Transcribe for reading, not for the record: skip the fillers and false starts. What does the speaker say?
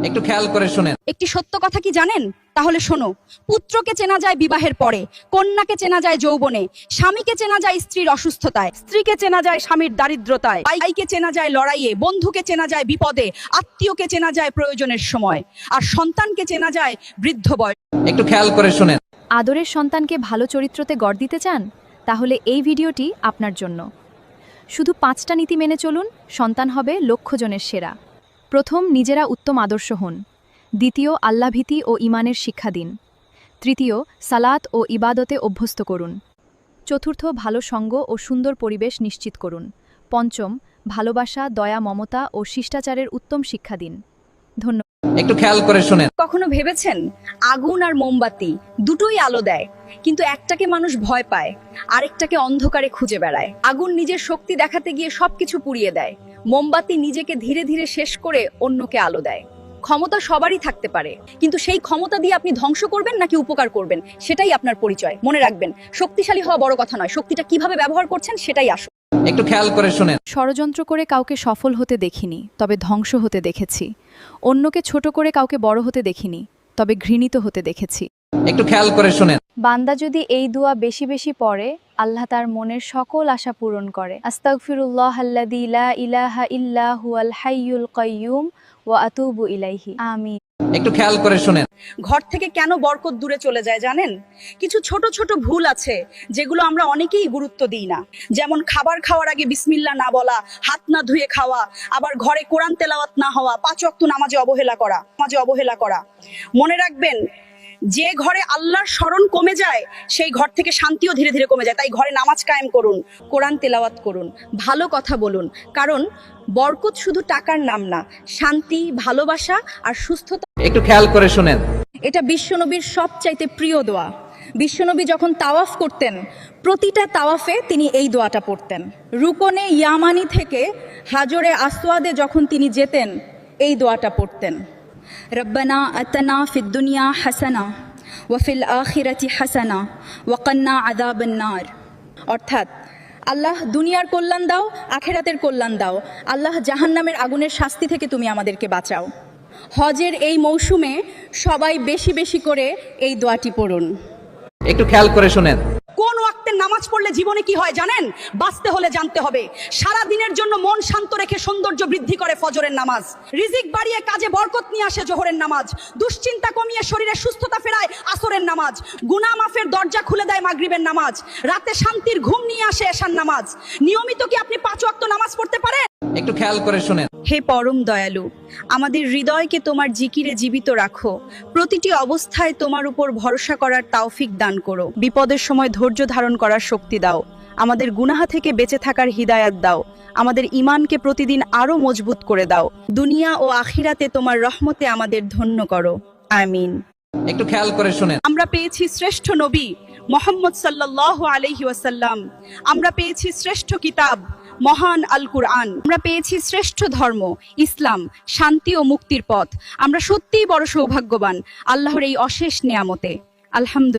একটু খেয়াল করে শুনেন। একটি সত্য কথা কি জানেন? তাহলে শোনো। পুত্রকে চেনা যায় বিবাহের পরে, কন্যাকে চেনা যায় যৌবনে, স্বামীকে চেনা যায় স্ত্রীর অসুস্থতায়, স্ত্রীকে চেনা যায় স্বামীর দারিদ্রতায়, ভাইকে চেনা যায় লড়াইয়ে, বন্ধুকে চেনা যায় বিপদে, আত্মীয়কে চেনা যায় প্রয়োজনের সময়, আর সন্তানকে চেনা যায় বৃদ্ধ বয়স। একটু খেয়াল করে শুনেন। আদরের সন্তানকে ভালো চরিত্রতে গড় দিতে চান? তাহলে এই ভিডিওটি আপনার জন্য। শুধু 5টা নীতি মেনে চলুন, সন্তান হবে লক্ষজনের সেরা। প্রথম, নিজেরা উত্তম আদর্শ হন। দ্বিতীয়, আল্লাহভীতি ও ঈমানের শিক্ষা দিন। তৃতীয়, সালাত ও ইবাদতে অভ্যস্ত করুন। চতুর্থ, ভালো সঙ্গ ও সুন্দর পরিবেশ নিশ্চিত করুন। পঞ্চম, ভালোবাসা, দয়া, মমতা ও শিষ্টাচারের উত্তম শিক্ষা দিন। ধন্যবাদ। একটু খেয়াল করে শুনেন। কখনো ভেবেছেন আগুন আর মোমবাতি দুটোই আলো দেয়, কিন্তু একটাকে মানুষ ভয় পায়, আরেকটাকে অন্ধকারে খুঁজে বেড়ায়। আগুন নিজের শক্তি দেখাতে গিয়ে সবকিছু পুড়িয়ে দেয়, মোমবাতি নিজেকে ধীরে ধীরে শেষ করে অন্যকে আলো দেয়। ক্ষমতা সবারই থাকতে পারে, কিন্তু সেই ক্ষমতা দিয়ে আপনি ধ্বংস করবেন নাকি উপকার করবেন সেটাই আপনার পরিচয়। মনে রাখবেন, শক্তিশালী হওয়া বড় কথা নয়, শক্তিটা কিভাবে ব্যবহার করছেন সেটাই আসল। একটু খেয়াল করে শুনেন। ষড়যন্ত্র করে কাউকে সফল হতে দেখিনি, তবে ধ্বংস হতে দেখেছি। অন্যকে ছোট করে কাউকে বড় হতে দেখিনি, তবে ঘৃণিত হতে দেখেছি। একটু খেয়াল করে শুনেন। বান্দা যদি এই দোয়া বেশি বেশি পড়ে, আল্লাহ তার মনের সকল আশা পূরণ করে। আস্তাগফিরুল্লাহ আল্লাযী লা ইলাহা ইল্লা হুয়াল হাইয়ুল কাইয়্যুম ওয়া আতুবু ইলাইহি। আমিন। একটু খেয়াল করে শুনেন। ঘর থেকে কেন বরকত দূরে চলে যায় জানেন? কিছু ছোট ছোট ভুল আছে যেগুলো আমরা অনেকেই গুরুত্ব দিই না। যেমন খাবার খাওয়ার আগে বিসমিল্লাহ না বলা, হাত না ধুয়ে খাওয়া, আবার ঘরে কোরআন তেলাওয়াত না হওয়া, 5 ওয়াক্ত নামাজে অবহেলা করা। মনে রাখবেন, যে ঘরে আল্লাহর স্মরণ কমে যায় সেই ঘর থেকে শান্তিও ধীরে ধীরে কমে যায়। তাই ঘরে নামাজ কায়েম করুন, কোরআন তেলাওয়াত করুন, ভালো কথা বলুন, কারণ বরকত শুধু টাকার নাম না, শান্তি, ভালোবাসা আর সুস্থতা। একটু খেয়াল করে শুনেন। এটা বিশ্বনবীর সবচাইতে প্রিয় দোয়া। বিশ্বনবী যখন তাওয়াফ করতেন, প্রতিটা তাওয়াফে তিনি এই দোয়াটা পড়তেন। রুকনে ইয়ামানি থেকে হাজরে আসওয়াদে যখন তিনি যেতেন, এই দোয়াটা পড়তেন। রব্বানা আতানা ফিদ দুনিয়া হাসানা ওয়া ফিল আখিরাতি হাসানা ওয়া কিনা আযাবান নার। অর্থাৎ, আল্লাহ দুনিয়ার কল্যাণ দাও, আখিরাতের কল্যাণ দাও। আল্লাহ জাহান্নামের আগুনের শাস্তি থেকে তুমি আমাদেরকে বাঁচাও। হজের এই মৌসুমে সবাই বেশি বেশি করে এই দোয়াটি পড়ুন। একটু খেয়াল করে শুনেন। কোন ওয়াক্তে নামাজ পড়লে জীবনে কি হয় জানেন? বাঁচতে হলে জানতে হবে। সারা দিনের জন্য মন শান্ত রেখে সৌন্দর্য বৃদ্ধি করে ফজরের নামাজ, রিজিক বাড়িয়ে কাজে বরকত নিয়ে আসে জোহরের নামাজ, দুশ্চিন্তা কমিয়ে শরীরে সুস্থতা ফেরায় আসরের নামাজ, গুনাহ মাফের দরজা খুলে দেয় মাগরিবের নামাজ, রাতে শান্তির ঘুম নিয়ে আসে এশার নামাজ। নিয়মিত কি আপনি 5 ওয়াক্ত নামাজ পড়তে পারেন? একটু খেয়াল করে শুনেন। হে পরম দয়ালু, আমাদের হৃদয়কে তোমার জিকিরে জীবিত রাখো। প্রতিটি অবস্থায় তোমার উপর ভরসা করার তৌফিক দান করো। বিপদের সময় ধৈর্য ধারণ করার শক্তি দাও। আমাদের গুনাহ থেকে বেঁচে থাকার হিদায়াত দাও। আমাদের ঈমানকে প্রতিদিন আরো মজবুত করে দাও। দুনিয়া ও আখিরাতে তোমার রহমতে আমাদের ধন্য করো। আমিন। একটু খেয়াল করে শুনেন। আমরা পেয়েছি শ্রেষ্ঠ নবী মুহাম্মদ সাল্লাল্লাহু আলাইহি ওয়াসাল্লাম। আমরা পেয়েছি শ্রেষ্ঠ কিতাব মহান আল কুরআন। আমরা পেয়েছি শ্রেষ্ঠ ধর্ম ইসলাম, শান্তি ও মুক্তির পথ। আমরা সত্যিই বড় সৌভাগ্যবান আল্লাহর এই অশেষ নেয়ামতে। আলহামদুলিল্লাহ।